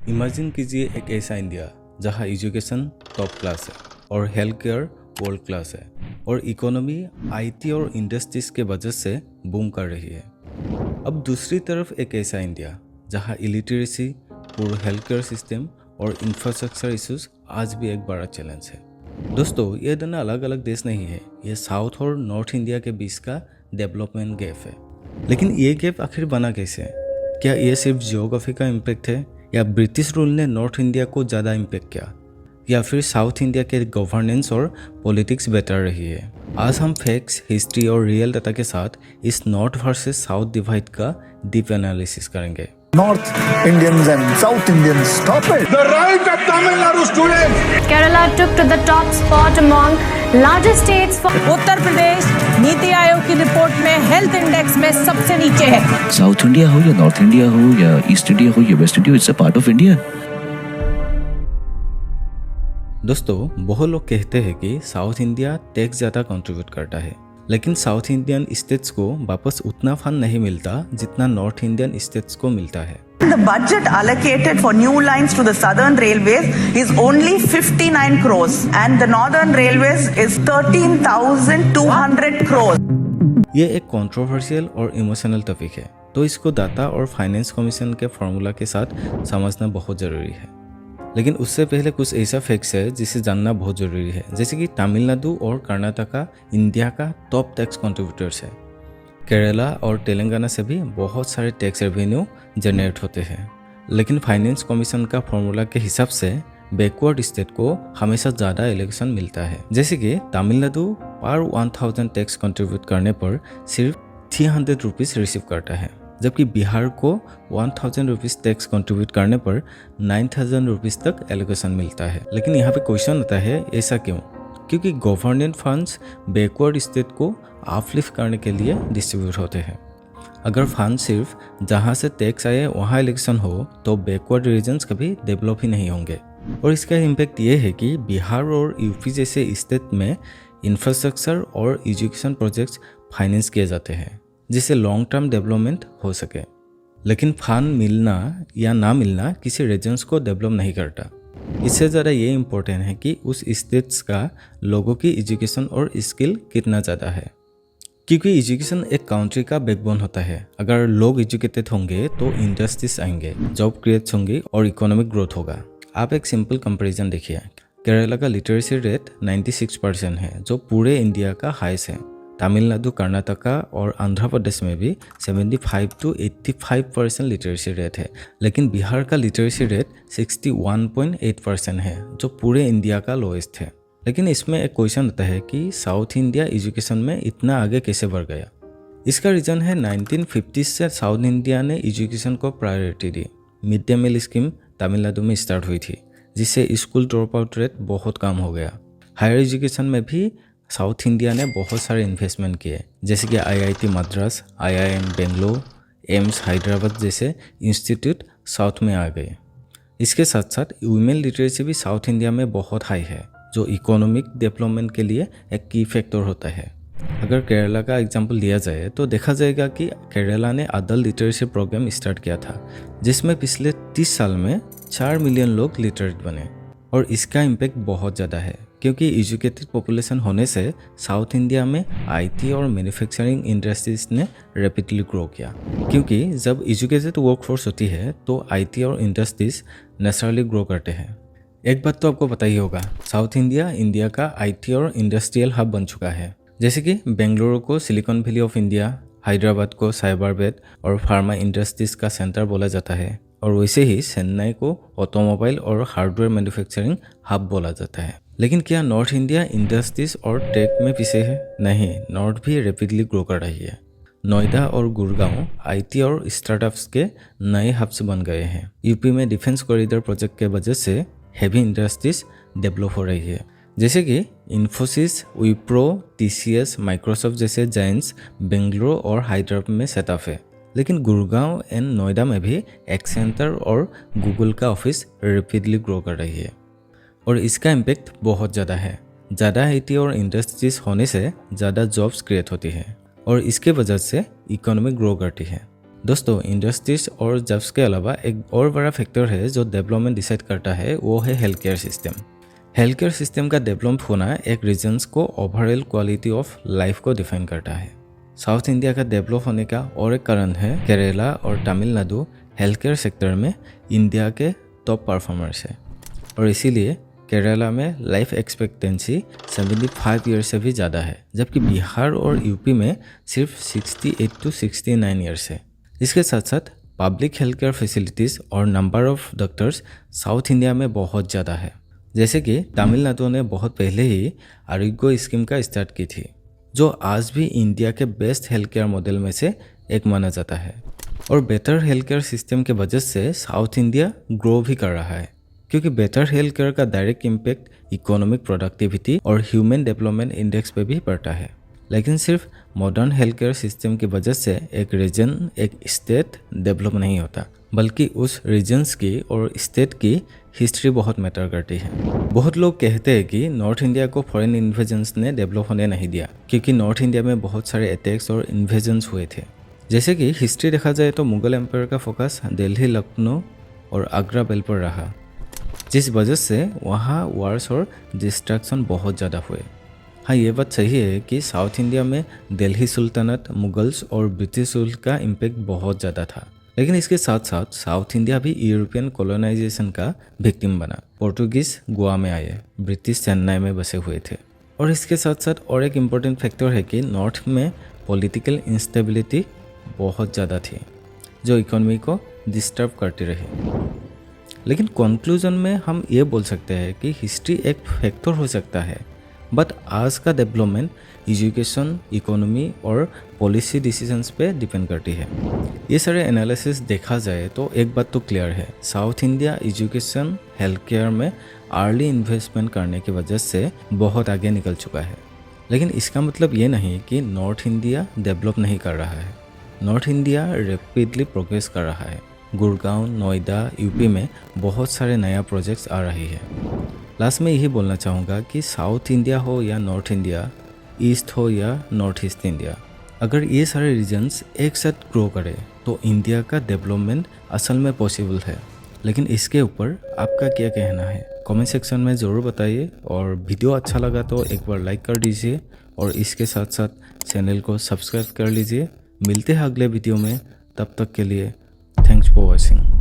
Imagine कीजिए एक ऐसा इंडिया जहां एजुकेशन टॉप क्लास है और हेल्थ केयर वर्ल्ड क्लास है और इकोनॉमी आईटी और इंडस्ट्रीज के वजह से बूम कर रही है। अब दूसरी तरफ एक ऐसा इंडिया जहां इलिटरेसी, पूर हेल्थ केयर सिस्टम और इंफ्रास्ट्रक्चर इश्यूज आज भी एक बड़ा चैलेंज है। दोस्तों, ये दोनों अलग अलग देश नहीं है, ये साउथ और नॉर्थ इंडिया के बीच का डेवलपमेंट गैप है। लेकिन ये गैप आखिर बना कैसे है? क्या ये सिर्फ जियोग्राफी का इम्पैक्ट है, या ब्रिटिश रूल ने नॉर्थ इंडिया को ज़्यादा इम्पैक्ट किया, या फिर साउथ इंडिया के गवर्नेंस और पॉलिटिक्स बेटर रही है? आज हम फैक्ट्स, हिस्ट्री और रियल डाटा के साथ इस नॉर्थ वर्सेस साउथ डिवाइड का डीप एनालिसिस करेंगे। North Indians and South Indians, stop it! The right of Tamil Nadu students! Kerala took to the top spot among largest states for Uttar Pradesh NITI Aayog की report में health index में सबसे नीचे है। South India हो या नॉर्थ इंडिया हो या ईस्ट इंडिया हो या waste India, it's a part of India. दोस्तों, बहुत लोग कहते हैं कि साउथ इंडिया टैक्स ज़्यादा कंट्रीब्यूट करता है, लेकिन साउथ इंडियन स्टेट्स को वापस उतना फंड नहीं मिलता जितना नॉर्थ इंडियन स्टेट्स को मिलता है। The budget allocated for new lines to the Southern Railways is only 59 crores and the Northern Railways is 13,200 crores. ये एक कंट्रोवर्शियल और इमोशनल टॉपिक है, तो इसको डाटा और फाइनेंस कमीशन के फॉर्मूला के साथ समझना बहुत ज़रूरी है। लेकिन उससे पहले कुछ ऐसा फैक्ट्स है जिसे जानना बहुत ज़रूरी है, जैसे कि तमिलनाडु और कर्नाटका इंडिया का टॉप टैक्स कंट्रीब्यूटर्स है। केरला और तेलंगाना से भी बहुत सारे टैक्स रेवेन्यू जनरेट होते हैं, लेकिन फाइनेंस कमीशन का फॉर्मूला के हिसाब से बैकवर्ड स्टेट को हमेशा ज़्यादा एलोकेशन मिलता है। जैसे कि तमिलनाडु पर 1000 टैक्स कंट्रीब्यूट करने पर सिर्फ 300 रुपीज़ रिसीव करता है, जबकि बिहार को 1000 रुपीज़ टैक्स कंट्रीब्यूट करने पर 9000 रुपीज़ तक एलोकेशन मिलता है। लेकिन यहाँ पे क्वेश्चन आता है, ऐसा क्यों? क्योंकि गवर्नमेंट फंड्स बैकवर्ड स्टेट को अपलिफ्ट करने के लिए डिस्ट्रीब्यूट होते हैं। अगर फंड सिर्फ जहाँ से टैक्स आए वहाँ एलोकेशन हो तो बैकवर्ड रीजन्स कभी डेवलप ही नहीं होंगे। और इसका इम्पैक्ट ये है कि बिहार और यूपी जैसे स्टेट में इंफ्रास्ट्रक्चर और एजुकेशन प्रोजेक्ट्स फाइनेंस किए जाते हैं, जिससे लॉन्ग टर्म डेवलपमेंट हो सके। लेकिन फंड मिलना या ना मिलना किसी रीजन्स को डेवलप नहीं करता। इससे ज़्यादा ये इम्पोर्टेंट है कि उस स्टेट्स का लोगों की एजुकेशन और स्किल कितना ज़्यादा है, क्योंकि एजुकेशन एक कंट्री का बैकबोन होता है। अगर लोग एजुकेटेड होंगे तो इंडस्ट्रीज आएंगे, जॉब क्रिएट होंगी और इकोनॉमिक ग्रोथ होगा। आप एक सिंपल कंपैरिजन देखिए, केरला का लिटरेसी रेट 96% है, जो पूरे इंडिया का हाईएस्ट है। तमिलनाडु, कर्नाटका और आंध्र प्रदेश में भी 75 to 85% लिटरेसी रेट है, लेकिन बिहार का लिटरेसी रेट 61.8% है, जो पूरे इंडिया का लोएस्ट है। लेकिन इसमें एक क्वेश्चन आता है कि साउथ इंडिया एजुकेशन में इतना आगे कैसे बढ़ गया? इसका रीज़न है 1950s से साउथ इंडिया ने एजुकेशन को प्रायोरिटी दी। Mid day meal scheme Tamil Nadu में स्टार्ट हुई थी, जिससे स्कूल ड्रॉप आउट रेट बहुत कम हो गया। हायर एजुकेशन में भी साउथ इंडिया ने बहुत सारे इन्वेस्टमेंट किए, जैसे कि IIT Madras, IIM Bangalore, AIIMS Hyderabad जैसे इंस्टीट्यूट साउथ में आ गए। इसके साथ साथ वुमेन लिटरेसी भी साउथ इंडिया में बहुत हाई है, जो इकोनॉमिक डेवलपमेंट के लिए एक की फैक्टर होता है। अगर केरला का एग्जाम्पल लिया जाए तो देखा जाएगा कि केरला ने अडल्ट लिटरेसी प्रोग्राम स्टार्ट किया था, जिसमें पिछले 30 साल में 4 मिलियन लोग लिटरेट बने। और इसका इम्पैक्ट बहुत ज़्यादा है, क्योंकि एजुकेटेड पॉपुलेशन होने से साउथ इंडिया में IT और मैन्युफैक्चरिंग इंडस्ट्रीज ने रैपिडली ग्रो किया। क्योंकि जब एजुकेटेड वर्कफोर्स होती है तो IT और इंडस्ट्रीज नेचुरली ग्रो करते हैं। एक बात तो आपको पता ही होगा, साउथ इंडिया इंडिया का IT और इंडस्ट्रियल हब बन चुका है। जैसे कि बेंगलुरु को silicon valley of India, Hyderabad को साइबर बेल्ट और फार्मा इंडस्ट्रीज का सेंटर बोला जाता है, और वैसे ही चेन्नई को ऑटोमोबाइल और हार्डवेयर मैन्युफैक्चरिंग हब बोला जाता है। लेकिन क्या नॉर्थ इंडिया इंडस्ट्रीज और टेक में पीछे है? नहीं, नॉर्थ भी रैपिडली ग्रो कर रही है। नोएडा और गुड़गांव IT और स्टार्टअप्स के नए हब्स बन गए हैं। यूपी में डिफेंस कॉरिडोर प्रोजेक्ट के वजह से हेवी इंडस्ट्रीज डेवलप हो रही है, जैसे कि इन्फोसिस, विप्रो, TCS, माइक्रोसॉफ्ट जैसे जायंट्स बेंगलुरु और हैदराबाद में सेटअप है। लेकिन गुड़गांव एंड नोएडा में भी एक्सेंचर और गूगल का ऑफिस रैपिडली ग्रो कर रही है, और इसका इम्पैक्ट बहुत ज़्यादा है। ज़्यादा IT और इंडस्ट्रीज होने से ज़्यादा जॉब्स क्रिएट होती है, और इसके वजह से इकोनॉमी ग्रो करती है। दोस्तों, इंडस्ट्रीज और जॉब्स के अलावा एक और बड़ा फैक्टर है जो डेवलपमेंट डिसाइड करता है, वो है health care system. Health care system का डेवलप होना एक रीजन्स को ओवरऑल क्वालिटी ऑफ लाइफ को डिफाइन करता है। साउथ इंडिया का डेवलप होने का और एक कारण है केरला और तमिलनाडु हेल्थ केयर सेक्टर में इंडिया के टॉप परफॉर्मर्स है, और इसीलिए केरला में लाइफ एक्सपेक्टेंसी 75 ईयर्स से भी ज़्यादा है, जबकि बिहार और यूपी में सिर्फ 68 to 69 ईयर्स है। इसके साथ साथ पब्लिक हेल्थ केयर फैसिलिटीज़ और number of doctors south India में बहुत ज़्यादा है। जैसे कि तमिलनाडु ने बहुत पहले ही आरोग्य स्कीम का स्टार्ट की थी, जो आज भी इंडिया के बेस्ट हेल्थ केयर मॉडल में से एक माना जाता है। और बेटर हेल्थ केयर सिस्टम के वजह से साउथ इंडिया ग्रो भी कर रहा है, क्योंकि बेटर हेल्थ केयर का डायरेक्ट इम्पैक्ट इकोनॉमिक प्रोडक्टिविटी और ह्यूमन डेवलपमेंट इंडेक्स पे भी पड़ता है। लेकिन सिर्फ मॉडर्न हेल्थ केयर सिस्टम की वजह से एक रीजन, एक स्टेट डेवलप नहीं होता, बल्कि उस रीजन्स की और स्टेट की हिस्ट्री बहुत मैटर करती है। बहुत लोग कहते हैं कि नॉर्थ इंडिया को फॉरेन इन्वेजन्स ने डेवलप होने नहीं दिया, क्योंकि नॉर्थ इंडिया में बहुत सारे अटैक्स और इन्वेजन्स हुए थे। जैसे कि हिस्ट्री देखा जाए तो मुगल एम्पायर का फोकस दिल्ली, लखनऊ और आगरा बेल्ट पर रहा, जिस वजह से वहाँ वार्स और डिस्ट्रैक्शन बहुत ज़्यादा हुए। हाँ, ये बात सही है कि साउथ इंडिया में दिल्ली सुल्तानत, मुगल्स और ब्रिटिश रूल का इम्पैक्ट बहुत ज़्यादा था, लेकिन इसके साथ साथ साउथ इंडिया भी यूरोपियन कॉलोनाइजेशन का विक्टिम बना। पोर्टुगीज गोवा में आए, ब्रिटिश चेन्नई में बसे हुए थे। और इसके साथ साथ और एक इम्पोर्टेंट फैक्टर है कि नॉर्थ में पॉलिटिकल इंस्टेबिलिटी बहुत ज़्यादा थी, जो इकोनॉमी को डिस्टर्ब करती रही। लेकिन कंक्लूजन में हम ये बोल सकते हैं कि हिस्ट्री एक फैक्टर हो सकता है, बट आज का डेवलपमेंट एजुकेशन, इकोनॉमी और पॉलिसी डिसीजंस पे डिपेंड करती है। ये सारे एनालिसिस देखा जाए तो एक बात तो क्लियर है, south India education, health care में अर्ली इन्वेस्टमेंट करने की वजह से बहुत आगे निकल चुका है। लेकिन इसका मतलब ये नहीं कि नॉर्थ इंडिया डेवलप नहीं कर रहा है। नॉर्थ इंडिया रैपिडली प्रोग्रेस कर रहा है। गुड़गांव, नोएडा, यूपी में बहुत सारे नया प्रोजेक्ट्स आ रही है। लास्ट में यही बोलना चाहूँगा कि साउथ इंडिया हो या नॉर्थ इंडिया, ईस्ट हो या नॉर्थ ईस्ट इंडिया, अगर ये सारे रीजन्स एक साथ ग्रो करें तो इंडिया का डेवलपमेंट असल में पॉसिबल है। लेकिन इसके ऊपर आपका क्या कहना है, कमेंट सेक्शन में ज़रूर बताइए। और वीडियो अच्छा लगा तो एक बार लाइक कर दीजिए, और इसके साथ साथ चैनल को सब्सक्राइब कर लीजिए। मिलते हैं अगले वीडियो में, तब तक के लिए थैंक्स फॉर वॉचिंग।